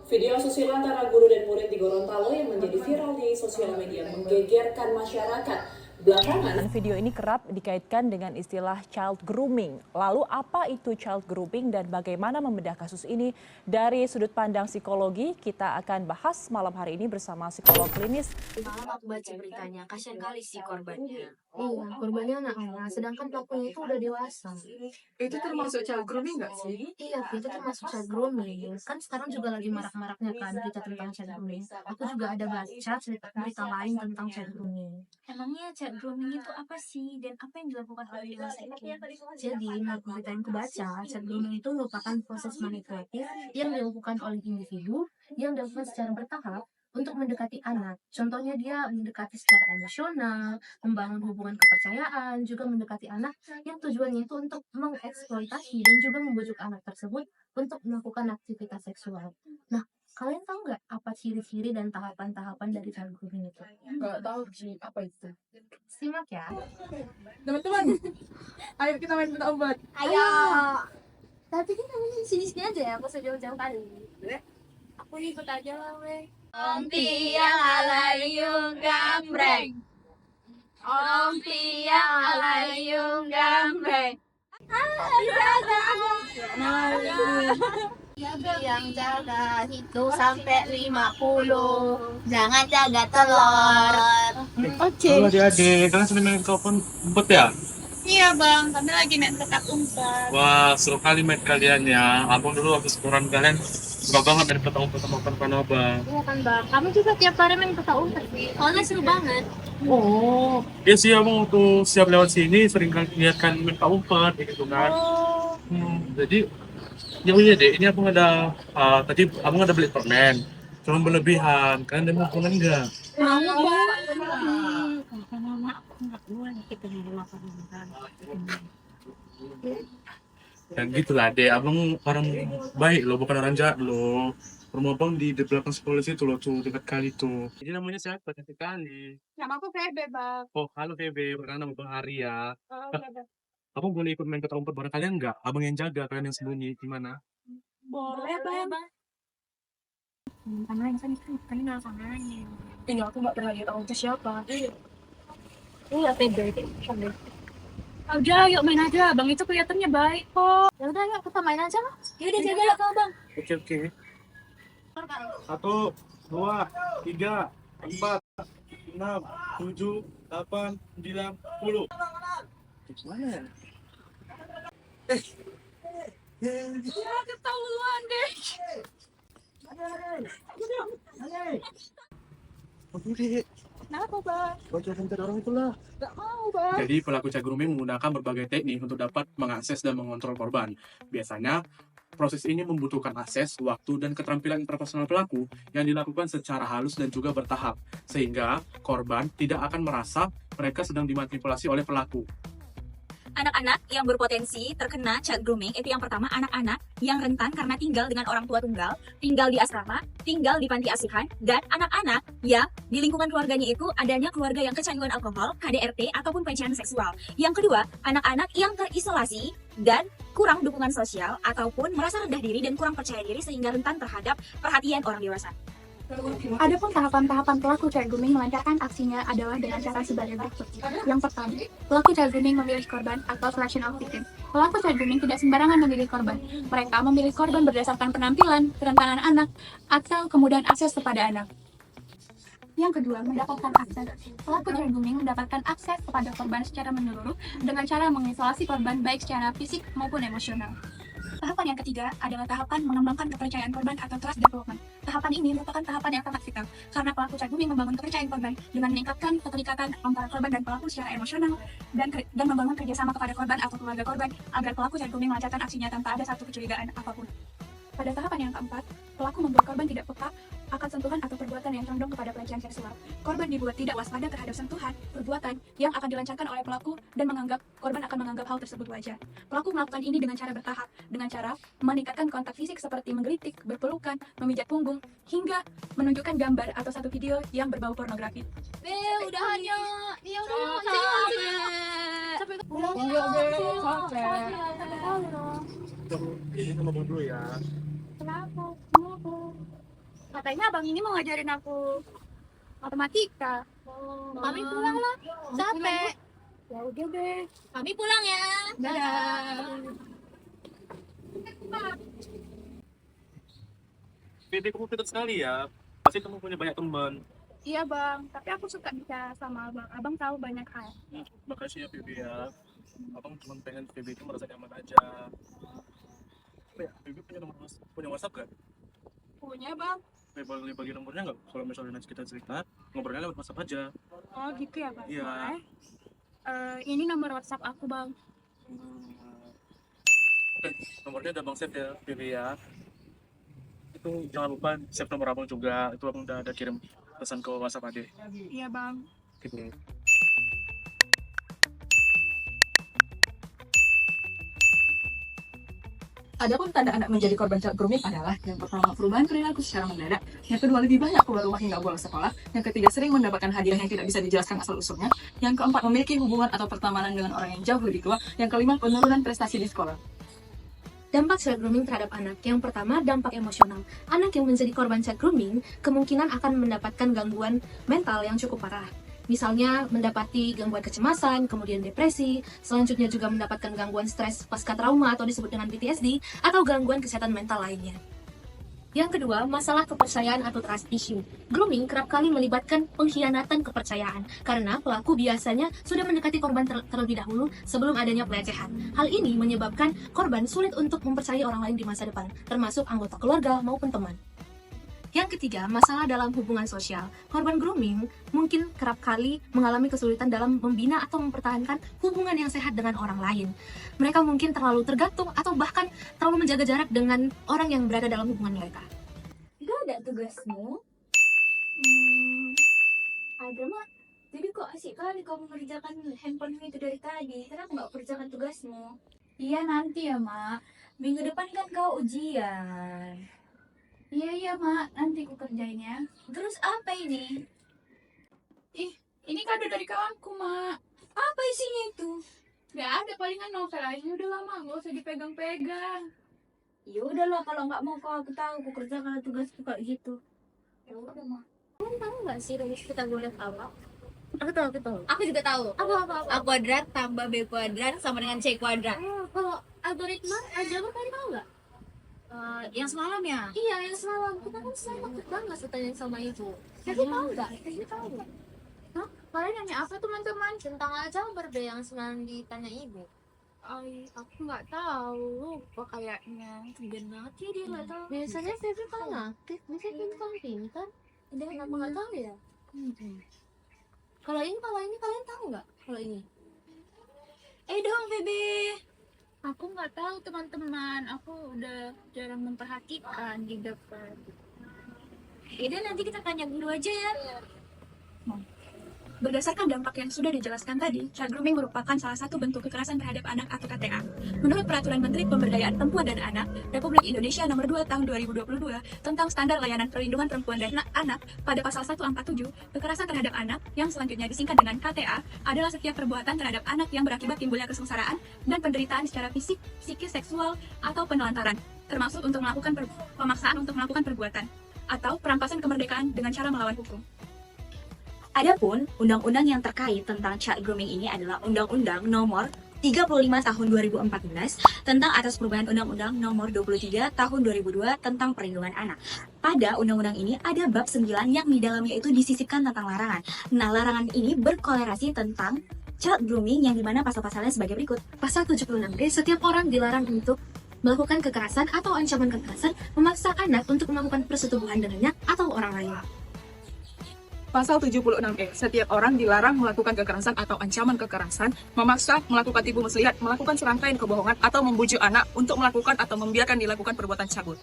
Video asusila antara guru dan murid di Gorontalo yang menjadi viral di sosial media menggegerkan masyarakat. Belakangan, video ini kerap dikaitkan dengan istilah child grooming. Lalu apa itu child grooming dan bagaimana membedah kasus ini dari sudut pandang psikologi? Kita akan bahas malam hari ini bersama psikolog klinis. Malam aku baca beritanya, kasihan kali si korbannya. Iya, korbannya anak-anak, sedangkan pelakunya itu udah dewasa. Itu termasuk child grooming nggak sih? Iya, itu termasuk child grooming. Kan sekarang juga lagi marak-maraknya kan berita tentang child grooming. Aku juga ada baca berita lain tentang child grooming. Emangnya child grooming itu apa sih dan apa yang dilakukan oleh dewasa itu? Jadi, menurut berita yang kubaca, child grooming itu merupakan proses manipulatif yang dilakukan oleh individu yang dilakukan secara bertahap untuk mendekati anak. Contohnya dia mendekati secara emosional, membangun hubungan kepercayaan, juga mendekati anak yang tujuannya itu untuk mengeksploitasi dan juga membujuk anak tersebut untuk melakukan aktivitas seksual. Nah, kalian tahu nggak apa ciri-ciri dan tahapan-tahapan dari child grooming itu? Nggak tahu sih apa itu. Simak ya. Teman-teman, ayo kita main minta obat. Ayo. Tapi kita main sini-sini aja ya, aku sejauh-jauh kali. Aku ikut aja lah, weh. Om Tiang alayung gambreng. Om Tiang alayung gambreng. Yang jaga itu sampai 50. Jangan jaga telur. Halo adik-adik, kalian sedang main telepon umpet ya? Iya bang, kami lagi main petak umpet. Wah, seru kali main kalian ya. Abang dulu waktu sekolah kalian suka banget main petak umpet sama teman abang. Iya kan, Bang. Kami juga tiap hari main petak umpet sih. Soalnya seru banget. Oh, iya sih abang waktu siap lewat sini sering lihat kan main petak umpet gitu kan. Jadi, ya iya deh, ini abang ada, tadi abang ada beli permen. Cuma berlebihan, kalian ada mau permen nggak? Mau, Bang. Mama aku nggak boleh kita makan Dan gitulah deh, abang orang baik loh, bukan orang jahat loh. Rumah abang di belakang sekolah situ loh, tuh dekat kali tuh. Ini namanya siapa? Dekat kali. Nama aku Febe bang. Oh, halo Febe, karena nama Bang Hari ya. Oh, Abang boleh ikut main petak umpet bareng kalian nggak? Abang yang jaga, kalian yang sembunyi, gimana? boleh bang. Karena yang sana kan kenal sama Ini aku nggak pernah lihat itu siapa. Iya, Febe. Udah, yuk main aja. Bang itu kelihatannya baik kok. Ya udah, yuk kita main aja lah. Yaudah, jagalah kau bang. Oke, oke. 1, 2, 3, 4, 6, 7, 8, 9, 10. Mana ya? Ya, ketahuan deh. Kenapa bang? Baca komentar orang itulah. Gak mau bang. Jadi pelaku child grooming menggunakan berbagai teknik untuk dapat mengakses dan mengontrol korban. Biasanya proses ini membutuhkan akses, waktu, dan keterampilan interpersonal pelaku yang dilakukan secara halus dan juga bertahap, sehingga korban tidak akan merasa mereka sedang dimanipulasi oleh pelaku. Anak-anak yang berpotensi terkena child grooming itu yang pertama anak-anak yang rentan karena tinggal dengan orang tua tunggal, tinggal di asrama, tinggal di panti asuhan, dan anak-anak yang di lingkungan keluarganya itu adanya keluarga yang kecanduan alkohol, KDRT, ataupun pelecehan seksual. Yang kedua, anak-anak yang terisolasi dan kurang dukungan sosial ataupun merasa rendah diri dan kurang percaya diri sehingga rentan terhadap perhatian orang dewasa. Adapun tahapan-tahapan pelaku child grooming melancarkan aksinya adalah dengan cara sebagai berikut. Yang pertama, pelaku child grooming memilih korban atau selection of victim. Pelaku child grooming tidak sembarangan memilih korban. Mereka memilih korban berdasarkan penampilan, kerentanan anak, atau kemudahan akses kepada anak. Yang kedua, mendapatkan akses. Pelaku child grooming mendapatkan akses kepada korban secara menyeluruh dengan cara mengisolasi korban baik secara fisik maupun emosional. Tahapan yang ketiga adalah tahapan mengembangkan kepercayaan korban atau trust development. Tahapan ini merupakan tahapan yang sangat vital karena pelaku child grooming membangun kepercayaan korban dengan meningkatkan keterikatan antara korban dan pelaku secara emosional dan membangun kerjasama kepada korban atau keluarga korban agar pelaku child grooming melancarkan aksinya tanpa ada satu kecurigaan apapun. Pada tahapan yang keempat, pelaku membuat korban tidak peka akan sentuhan atau perbuatan yang condong kepada pelecehan seksual. Korban dibuat tidak waspada terhadap sentuhan, perbuatan yang akan dilancarkan oleh pelaku dan korban akan menganggap hal tersebut wajar. Pelaku melakukan ini dengan cara bertahap, dengan cara meningkatkan kontak fisik seperti menggelitik, berpelukan, memijat punggung, hingga menunjukkan gambar atau satu video yang berbau pornografi. Udah hanya. Ya udah. Enggak deh, capek. Ini sama dulu ya. Kenapa? Katanya abang ini mau ngajarin aku matematika. Kami pulang lah, capek. Ya udah deh. Kami pulang ya. Dadah. Bebe, kamu pintar sekali ya. Pasti kamu punya banyak teman. Iya bang, tapi aku suka bicara sama abang. Abang tahu banyak hal. Makasih ya Bebe ya. Abang cuma pengen Bebe itu merasa nyaman aja. Oh ya, Bebe punya WhatsApp kan? Punya bang. Bebe boleh bagi nomornya nggak? Kalau misalnya nanti kita cerita, ngobrolnya lewat WhatsApp aja. Oh gitu ya bang. Iya. Boleh. Ini nomor WhatsApp aku bang. Oke, nomornya udah Bang save ya, Bebe ya. Itu jangan lupa save nomor abang juga. Itu abang udah ada kirim pesan ke WhatsApp Ade. Iya bang. Gitu. Adapun tanda anak menjadi korban child grooming adalah yang pertama perubahan perilaku secara mendadak, yang kedua lebih banyak keluar rumah hingga bolos sekolah, yang ketiga sering mendapatkan hadiah yang tidak bisa dijelaskan asal usulnya, yang keempat memiliki hubungan atau pertemanan dengan orang yang jauh lebih tua, yang kelima penurunan prestasi di sekolah. Dampak child grooming terhadap anak. Yang pertama, dampak emosional. Anak yang menjadi korban child grooming kemungkinan akan mendapatkan gangguan mental yang cukup parah. Misalnya mendapati gangguan kecemasan, kemudian depresi, selanjutnya juga mendapatkan gangguan stres pasca trauma atau disebut dengan PTSD, atau gangguan kesehatan mental lainnya. Yang kedua, masalah kepercayaan atau trust issue. Grooming kerap kali melibatkan pengkhianatan kepercayaan, karena pelaku biasanya sudah mendekati korban terlebih dahulu sebelum adanya pelecehan. Hal ini menyebabkan korban sulit untuk mempercayai orang lain di masa depan, termasuk anggota keluarga maupun teman. Yang ketiga, masalah dalam hubungan sosial. Korban grooming mungkin kerap kali mengalami kesulitan dalam membina atau mempertahankan hubungan yang sehat dengan orang lain. Mereka mungkin terlalu tergantung atau bahkan terlalu menjaga jarak dengan orang yang berada dalam hubungan mereka. Gak ada tugasmu? Ada mak. Jadi kok asik kali kau mengerjakan handphone itu dari tadi. Kenapa nggak kerjakan tugasmu? Iya nanti ya mak. Minggu depan kan kau ujian. Iya mak, nanti aku kerjainnya. Terus apa ini? Ini kado dari kawanku mak. Apa isinya itu? Gak ada, palingan novel aja. Udah lama, gak usah dipegang-pegang. Ya udahlah kalau nggak mau kau aku tahu aku kerjakan tugasku kayak gitu. Ya udah mak. Kamu tahu nggak sih rumus Pythagoras apa? Aku tahu. Aku juga tahu. Apa? A kuadrat tambah B kuadrat sama dengan C kuadrat. Kalau algoritma aljabar tadi tahu nggak? Yang semalam ya? Iya, yang semalam. Kita kan selalu takut banget tanya sama ibu. Tapi tahu nggak? Hah? Kalian nanya apa teman-teman? Tentang aljabar deh yang semalam ditanya ibu. Aku nggak tahu. Lupa kayaknya. Gede banget ya dia nggak tahu. Biasanya Feby kan aktif. Biasanya kan pintar. Dia kenapa nggak tahu ya? Kalau ini kalian tahu nggak? Kalau ini? Dong Bebe. Aku nggak tahu teman-teman. Aku udah jarang memperhatikan di depan. Yaudah nanti kita tanya guru aja ya. Berdasarkan dampak yang sudah dijelaskan tadi, child grooming merupakan salah satu bentuk kekerasan terhadap anak atau KTA. Menurut Peraturan Menteri Pemberdayaan Perempuan dan Anak, Republik Indonesia Nomor 2 Tahun 2022 tentang Standar Layanan Perlindungan Perempuan dan Anak pada pasal 147, kekerasan terhadap anak yang selanjutnya disingkat dengan KTA adalah setiap perbuatan terhadap anak yang berakibat timbulnya kesengsaraan dan penderitaan secara fisik, psikis, seksual, atau penelantaran, termasuk untuk melakukan pemaksaan untuk melakukan perbuatan, atau perampasan kemerdekaan dengan cara melawan hukum. Adapun undang-undang yang terkait tentang child grooming ini adalah Undang-Undang Nomor 35 Tahun 2014 tentang atas perubahan Undang-Undang Nomor 23 Tahun 2002 tentang perlindungan anak. Pada undang-undang ini ada bab 9 yang di dalamnya itu disisipkan tentang larangan. Nah, larangan ini berkolerasi tentang child grooming yang dimana pasal-pasalnya sebagai berikut. Pasal 76D, setiap orang dilarang untuk melakukan kekerasan atau ancaman kekerasan, memaksa anak untuk melakukan persetubuhan dengannya atau orang lain. Pasal 76E, setiap orang dilarang melakukan kekerasan atau ancaman kekerasan, memaksa, melakukan tipu muslihat, melakukan serangkaian kebohongan, atau membujuk anak untuk melakukan atau membiarkan dilakukan perbuatan cabul.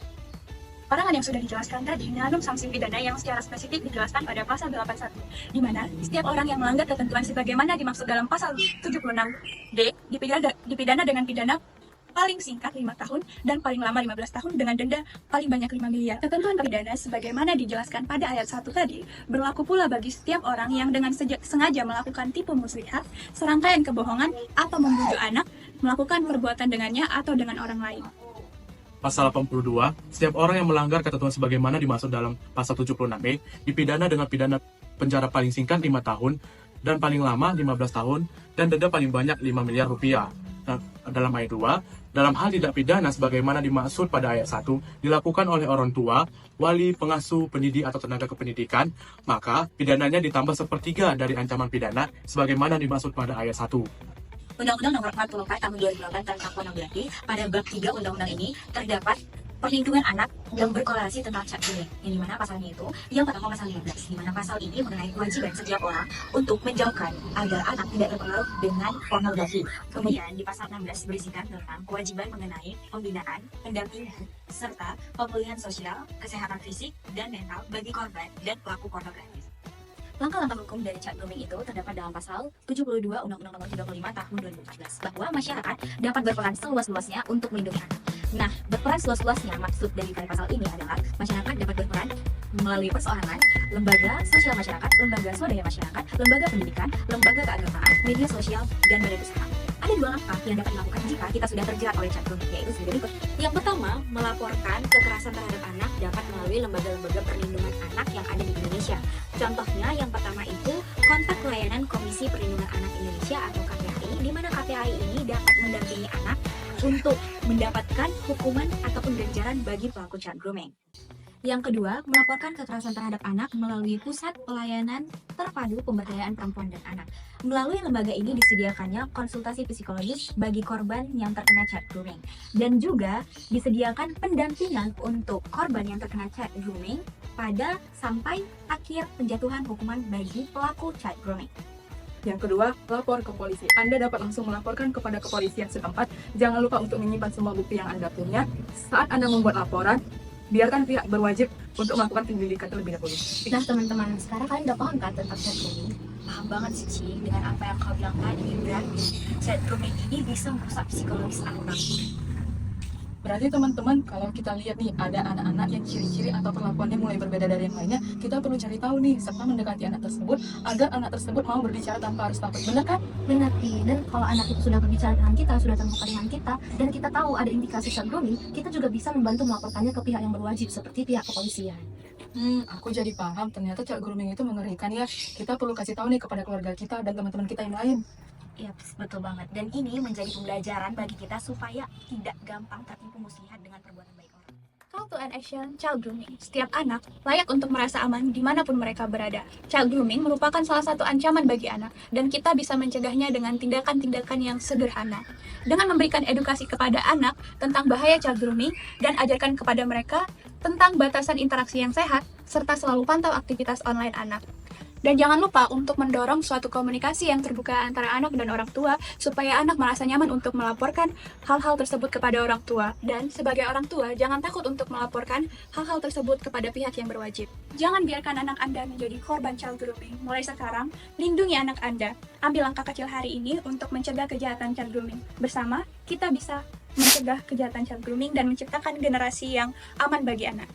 Larangan yang sudah dijelaskan tadi mengandung sanksi pidana yang secara spesifik dijelaskan pada pasal 81, di mana setiap orang yang melanggar ketentuan sebagaimana dimaksud dalam pasal 76D dipidana dengan pidana paling singkat 5 tahun dan paling lama 15 tahun dengan denda paling banyak 5 miliar. Ketentuan pidana sebagaimana dijelaskan pada ayat 1 tadi berlaku pula bagi setiap orang yang dengan sengaja melakukan tipu muslihat, serangkaian kebohongan, atau membujuk anak, melakukan perbuatan dengannya atau dengan orang lain. Pasal 82, setiap orang yang melanggar ketentuan sebagaimana dimaksud dalam pasal 76E dipidana dengan pidana penjara paling singkat 5 tahun dan paling lama 15 tahun dan denda paling banyak 5 miliar rupiah. Nah, dalam ayat 2, dalam hal tidak pidana sebagaimana dimaksud pada ayat 1 dilakukan oleh orang tua, wali, pengasuh, pendidik atau tenaga kependidikan, maka pidananya ditambah sepertiga dari ancaman pidana sebagaimana dimaksud pada ayat 1. Undang-Undang Nomor 44 Tahun 2008 tentang Pornografi, pada bab 3 Undang-Undang ini terdapat perlindungan anak yang berkorelasi tentang child grooming, yang dimana pasalnya itu yang pertama pasal 15, dimana pasal ini mengenai kewajiban setiap orang untuk menjauhkan agar anak tidak terpengaruh dengan pornografi. Kemudian di pasal 16 berisikan tentang kewajiban mengenai pembinaan, pendampingan, serta pemulihan sosial, kesehatan fisik dan mental bagi korban dan pelaku pornografi. Langkah-langkah hukum dari child grooming itu terdapat dalam pasal 72 Undang-Undang Nomor 35 Tahun 2017, bahwa masyarakat dapat berperan seluas-luasnya untuk melindungi anak. Nah, berperan seluas-luasnya maksud dari pasal ini adalah masyarakat dapat berperan melalui perseorangan, lembaga sosial masyarakat, lembaga swadaya masyarakat, lembaga pendidikan, lembaga keagamaan, media sosial, dan badan usaha. Ada 2 langkah yang dapat dilakukan jika kita sudah terjerat oleh child grooming, yaitu sebagai berikut. Yang pertama, melaporkan kekerasan terhadap anak dapat melalui lembaga-lembaga perlindungan anak yang ada di Indonesia. Contohnya yang pertama itu kontak layanan Komisi Perlindungan Anak Indonesia atau KPAI, di mana KPAI ini dapat mendampingi anak untuk mendapatkan hukuman ataupun ganjaran bagi pelaku child grooming. Yang kedua, melaporkan kekerasan terhadap anak melalui Pusat Pelayanan Terpadu Pemberdayaan Perempuan dan Anak. Melalui lembaga ini disediakannya konsultasi psikologis bagi korban yang terkena child grooming. Dan juga disediakan pendampingan untuk korban yang terkena child grooming pada sampai akhir penjatuhan hukuman bagi pelaku child grooming. Yang kedua, lapor ke polisi. Anda dapat langsung melaporkan kepada kepolisian setempat. Jangan lupa untuk menyimpan semua bukti yang Anda punya. Saat Anda membuat laporan, biarkan pihak berwajib untuk melakukan penyelidikan terlebih dahulu. Nah teman-teman, sekarang kalian udah paham kan tentang child grooming? Paham banget sih Ci, dengan apa yang kau bilang tadi, berarti child grooming ini bisa merusak psikologis anak. Berarti teman-teman, kalau kita lihat nih ada anak-anak yang ciri-ciri atau perlakuannya mulai berbeda dari yang lainnya, kita perlu cari tahu nih serta mendekati anak tersebut agar anak tersebut mau berbicara tanpa harus takut. Benar kan? Benar nih, dan kalau anak itu sudah berbicara dengan kita, sudah terbuka dengan kita, dan kita tahu ada indikasi child grooming, kita juga bisa membantu melaporkannya ke pihak yang berwajib seperti pihak kepolisian. Aku jadi paham, ternyata child grooming itu mengerikan ya. Kita perlu kasih tahu nih kepada keluarga kita dan teman-teman kita yang lain. Iya, betul banget. Dan ini menjadi pembelajaran bagi kita supaya tidak gampang tertipu muslihat dengan perbuatan baik orang. Call to an action, child grooming. Setiap anak layak untuk merasa aman dimanapun mereka berada. Child grooming merupakan salah satu ancaman bagi anak, dan kita bisa mencegahnya dengan tindakan-tindakan yang sederhana. Dengan memberikan edukasi kepada anak tentang bahaya child grooming, dan ajarkan kepada mereka tentang batasan interaksi yang sehat, serta selalu pantau aktivitas online anak. Dan jangan lupa untuk mendorong suatu komunikasi yang terbuka antara anak dan orang tua supaya anak merasa nyaman untuk melaporkan hal-hal tersebut kepada orang tua. Dan sebagai orang tua, jangan takut untuk melaporkan hal-hal tersebut kepada pihak yang berwajib. Jangan biarkan anak Anda menjadi korban child grooming. Mulai sekarang, lindungi anak Anda. Ambil langkah kecil hari ini untuk mencegah kejahatan child grooming. Bersama, kita bisa mencegah kejahatan child grooming dan menciptakan generasi yang aman bagi anak.